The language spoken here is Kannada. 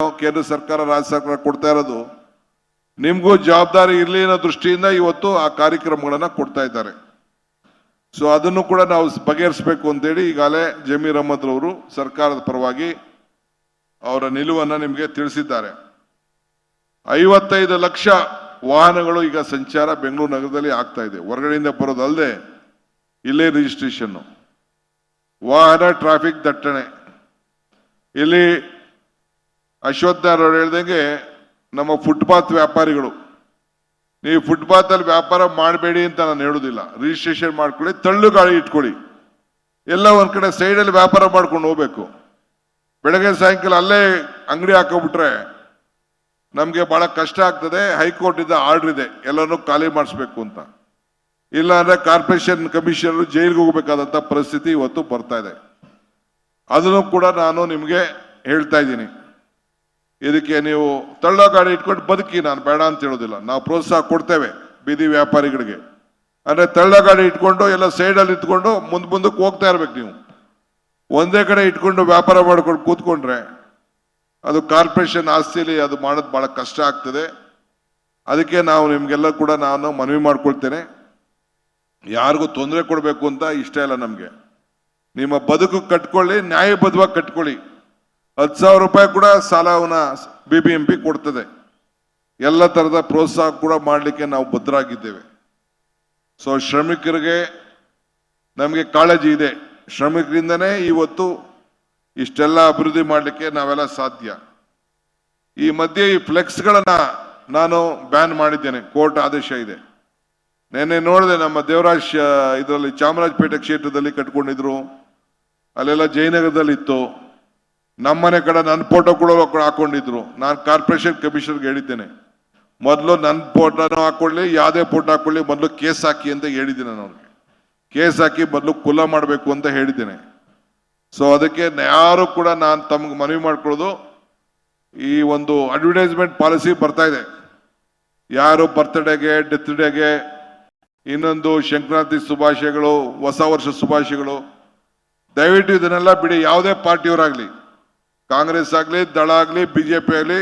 ಕೇಂದ್ರ ಸರ್ಕಾರ ರಾಜ್ಯ ಸರ್ಕಾರ ಕೊಡ್ತಾ ಇರೋದು ನಿಮಗೂ ಜವಾಬ್ದಾರಿ ಇರಲಿ ಅನ್ನೋ ದೃಷ್ಟಿಯಿಂದ ಇವತ್ತು ಆ ಕಾರ್ಯಕ್ರಮಗಳನ್ನ ಕೊಡ್ತಾ ಇದ್ದಾರೆ. ಸೊ ಅದನ್ನು ಕೂಡ ನಾವು ಬಗೆಹರಿಸಬೇಕು ಅಂತೇಳಿ ಈಗಾಗಲೇ ಜಮೀರ್ ಅಹಮದ್ ರವರು ಸರ್ಕಾರದ ಪರವಾಗಿ ಅವರ ನಿಲುವನ್ನು ನಿಮಗೆ ತಿಳಿಸಿದ್ದಾರೆ. 55 ಲಕ್ಷ ವಾಹನಗಳು ಈಗ ಸಂಚಾರ ಬೆಂಗಳೂರು ನಗರದಲ್ಲಿ ಆಗ್ತಾ ಇದೆ. ಹೊರಗಡೆಯಿಂದ ಬರೋದಲ್ಲದೆ ಇಲ್ಲೇ ರಿಜಿಸ್ಟ್ರೇಷನ್, ವಾಹನ ಟ್ರಾಫಿಕ್ ದಟ್ಟಣೆ. ಇಲ್ಲಿ ಅಶ್ವತ್ಥನಾರಾಯಣ ಅವರು ಹೇಳ್ದಂಗೆ ನಮ್ಮ ಫುಟ್ಪಾತ್ ವ್ಯಾಪಾರಿಗಳು, ನೀವು ಫುಟ್ಪಾತ್ ಅಲ್ಲಿ ವ್ಯಾಪಾರ ಮಾಡಬೇಡಿ ಅಂತ ನಾನು ಹೇಳುದಿಲ್ಲ. ರಿಜಿಸ್ಟ್ರೇಷನ್ ಮಾಡ್ಕೊಳ್ಳಿ, ತಳ್ಳು ಗಾಳಿ ಇಟ್ಕೊಳ್ಳಿ, ಎಲ್ಲ ಒಂದ್ ಕಡೆ ಸೈಡಲ್ಲಿ ವ್ಯಾಪಾರ ಮಾಡ್ಕೊಂಡು ಹೋಗ್ಬೇಕು. ಬೆಳಗ್ಗೆ ಸಾಯಂಕಾಲ ಅಲ್ಲೇ ಅಂಗಡಿ ಹಾಕೋಬಿಟ್ರೆ ನಮ್ಗೆ ಬಹಳ ಕಷ್ಟ ಆಗ್ತದೆ. ಹೈಕೋರ್ಟ್ ಇಂದ ಆರ್ಡರ್ ಇದೆ ಎಲ್ಲನೂ ಖಾಲಿ ಮಾಡಿಸ್ಬೇಕು ಅಂತ. ಇಲ್ಲ ಅಂದ್ರೆ ಕಾರ್ಪೊರೇಷನ್ ಕಮಿಷನರ್ ಜೈಲಿಗೆ ಹೋಗ್ಬೇಕಾದಂತ ಪರಿಸ್ಥಿತಿ ಇವತ್ತು ಬರ್ತಾ ಇದೆ. ಅದನ್ನು ಕೂಡ ನಾನು ನಿಮ್ಗೆ ಹೇಳ್ತಾ ಇದ್ದೀನಿ. ಇದಕ್ಕೆ ನೀವು ತಳ್ಳೋ ಗಾಡಿ ಇಟ್ಕೊಂಡು ಬದುಕಿ, ನಾನು ಬೇಡ ಅಂತ ಹೇಳೋದಿಲ್ಲ. ನಾವು ಪ್ರೋತ್ಸಾಹ ಕೊಡ್ತೇವೆ ಬೀದಿ ವ್ಯಾಪಾರಿಗಳಿಗೆ. ಅಂದ್ರೆ ತಳ್ಳೋ ಗಾಡಿ ಇಟ್ಕೊಂಡು ಎಲ್ಲ ಸೈಡಲ್ಲಿ ಇಟ್ಕೊಂಡು ಮುಂದಕ್ಕೆ ಹೋಗ್ತಾ ಇರ್ಬೇಕು. ನೀವು ಒಂದೇ ಕಡೆ ಇಟ್ಕೊಂಡು ವ್ಯಾಪಾರ ಮಾಡ್ಕೊಂಡು ಕೂತ್ಕೊಂಡ್ರೆ ಅದು ಕಾರ್ಪೊರೇಷನ್ ಆಸ್ತಿಯಲ್ಲಿ ಅದು ಮಾಡೋದು ಬಹಳ ಕಷ್ಟ ಆಗ್ತದೆ. ಅದಕ್ಕೆ ನಾವು ನಿಮ್ಗೆಲ್ಲ ಕೂಡ ನಾನು ಮನವಿ ಮಾಡ್ಕೊಳ್ತೇನೆ, ಯಾರಿಗೂ ತೊಂದರೆ ಕೊಡಬೇಕು ಅಂತ ಇಷ್ಟ ಇಲ್ಲ ನಮ್ಗೆ. ನಿಮ್ಮ ಬದುಕು ಕಟ್ಕೊಳ್ಳಿ, ನ್ಯಾಯಬದ್ಧವಾಗಿ ಕಟ್ಕೊಳ್ಳಿ. 10,000 ರೂಪಾಯಿ ಕೂಡ ಸಾಲವನ್ನ BBMP ಕೊಡ್ತದೆ. ಎಲ್ಲ ತರದ ಪ್ರೋತ್ಸಾಹ ಕೂಡ ಮಾಡಲಿಕ್ಕೆ ನಾವು ಬದ್ಧರಾಗಿದ್ದೇವೆ. ಸೊ ಶ್ರಮಿಕರಿಗೆ ನಮಗೆ ಕಾಳಜಿ ಇದೆ. ಶ್ರಮಿಕರಿಂದನೇ ಇವತ್ತು ಇಷ್ಟೆಲ್ಲ ಅಭಿವೃದ್ಧಿ ಮಾಡಲಿಕ್ಕೆ ನಾವೆಲ್ಲ ಸಾಧ್ಯ. ಈ ಮಧ್ಯೆ ಈ ಫ್ಲೆಕ್ಸ್ಗಳನ್ನ ನಾನು ಬ್ಯಾನ್ ಮಾಡಿದ್ದೇನೆ, ಕೋರ್ಟ್ ಆದೇಶ ಇದೆ. ನೆನ್ನೆ ನೋಡಿದೆ, ನಮ್ಮ ದೇವರಾಜ್ ಇದರಲ್ಲಿ ಚಾಮರಾಜಪೇಟೆ ಕ್ಷೇತ್ರದಲ್ಲಿ ಕಟ್ಕೊಂಡಿದ್ರು, ಅಲ್ಲೆಲ್ಲ ಜಯನಗರದಲ್ಲಿ ಇತ್ತು. ನಮ್ಮನೆ ಕಡೆ ನನ್ನ ಫೋಟೋ ಕೂಡ ಹಾಕೊಂಡಿದ್ರು. ನಾನು ಕಾರ್ಪೊರೇಷನ್ ಕಮಿಷನರ್ಗೆ ಹೇಳಿದ್ದೇನೆ, ಮೊದಲು ನನ್ನ ಫೋಟೋನು ಹಾಕೊಳ್ಳಿ, ಯಾವುದೇ ಫೋಟೋ ಹಾಕೊಳ್ಳಿ, ಮೊದಲು ಕೇಸ್ ಹಾಕಿ ಅಂತ ಹೇಳಿದ್ದೇನೆ. ನಾನು ಅವ್ರಿಗೆ ಕೇಸ್ ಹಾಕಿ ಮೊದಲು ಕುಲ್ಲ ಮಾಡಬೇಕು ಅಂತ ಹೇಳಿದ್ದೇನೆ. ಸೊ ಅದಕ್ಕೆ ಯಾರು ಕೂಡ ನಾನು ತಮ್ಗೆ ಮನವಿ ಮಾಡ್ಕೊಳ್ಳೋದು, ಈ ಒಂದು ಅಡ್ವರ್ಟೈಸ್ಮೆಂಟ್ ಪಾಲಿಸಿ ಬರ್ತಾ ಇದೆ. ಯಾರು ಬರ್ತ್ಡೇಗೆ, ಡೆತ್ ಡೇಗೆ, ಇನ್ನೊಂದು ಸಂಕ್ರಾಂತಿ ಶುಭಾಶಯಗಳು, ಹೊಸ ವರ್ಷ ಶುಭಾಶಯಗಳು, ದಯವಿಟ್ಟು ಇದನ್ನೆಲ್ಲ ಬಿಡಿ. ಯಾವುದೇ ಪಾರ್ಟಿಯವರಾಗ್ಲಿ, ಕಾಂಗ್ರೆಸ್ ಆಗ್ಲಿ, ದಳ ಆಗ್ಲಿ, BJP ಆಗ್ಲಿ,